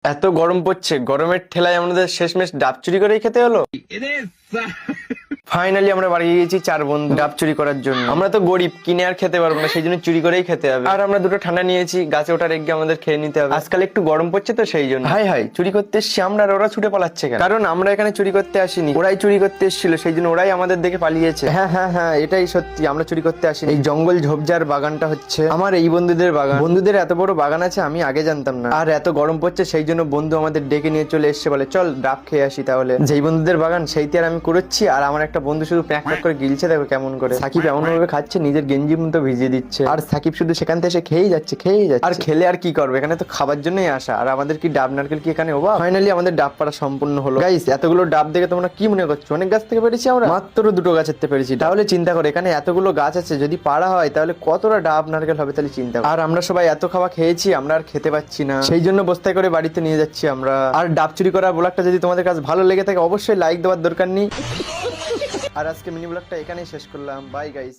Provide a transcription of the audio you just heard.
এত গরম পড়ছে, গরমের ঠেলায় আমাদের শেষমেশ ডাব চুরি করেই খেতে হলো। ফাইনালি আমরা বাড়ি গিয়েছি 4 বন্ধু ডাব চুরি করার জন্য। আমরা তো গরিব, কিনে আর খেতে পারবো না, সেই জন্য চুরি করেই খেতে হবে। আর আমরা দুটো ঠান্ডা নিয়েছি, গাছে ওঠার এগে আমাদের খেয়ে নিতে হবে। আজকাল একটু গরম পড়ছে তো সেই জন্য। হাই হাই, চুরি করতে এসছি আমরা আর ওরা ছুটে পালাচ্ছে কেন? কারণ আমরা এখানে চুরি করতে আসিনি, ওরাই চুরি করতে এসেছিল, সেই জন্য ওরাই আমাদের দেখে পালিয়েছে। হ্যাঁ হ্যাঁ হ্যাঁ, এটাই সত্যি, আমরা চুরি করতে আসিনি। এই জঙ্গল ঝোপঝাড় বাগানটা হচ্ছে আমার এই বন্ধুদের বাগান। বন্ধুদের এত বড় বাগান আছে আমি আগে জানতাম না। আর এত গরম পড়ছে সেই জন্য বন্ধু আমাদের ডেকে নিয়ে চলে এসছে, বলে চল ডাব খেয়ে আসি। তাহলে যেই বন্ধুদের বাগান সেইতে আর আমি করেছি, আর আমার একটা বন্ধু শুধু প্যাক প্যাক করে গিলছে, দেখো কেমন করে। সাকিব এমন ভাবে খাচ্ছে নিজের গেঞ্জি মতো ভিজিয়ে দিচ্ছে, আর সাকিব শুধু সেখান থেকে এসে খেয়েই যাচ্ছে খেয়েই যাচ্ছে। আর খেলে আর কি করবে, এখানে তো খাবার জন্যই আসা। আর আমাদের কি ডাব নারকেল কি এখানে অভাব? ফাইনালি আমাদের ডাব পাড়া সম্পূর্ণ হলো। গাইস, এতগুলো ডাব দেখে তোমরা কি মনে করছো অনেক গাছ থেকে পেরেছি? আমরা মাত্র দুটো গাছের থেকে পেরেছি। তাহলে চিন্তা করো, এখানে এতগুলো গাছ আছে, যদি পাড়া হয় তাহলে কতটা ডাব নারকেল হবে, তাহলে চিন্তা করো। আর আমরা সবাই এত খাওয়া খেয়েছি, আমরা আর খেতে পাচ্ছি না, সেই জন্য বস্তায় করে বাড়িতে নিয়ে যাচ্ছি আমরা। আর ডাব চুরি করার ব্লগটা যদি তোমাদের কাছে ভালো লেগে থাকে অবশ্যই লাইক দেওয়ার দরকার নেই। আর আজকে মিনি ব্লগটা এখানেই শেষ করলাম। Bye guys.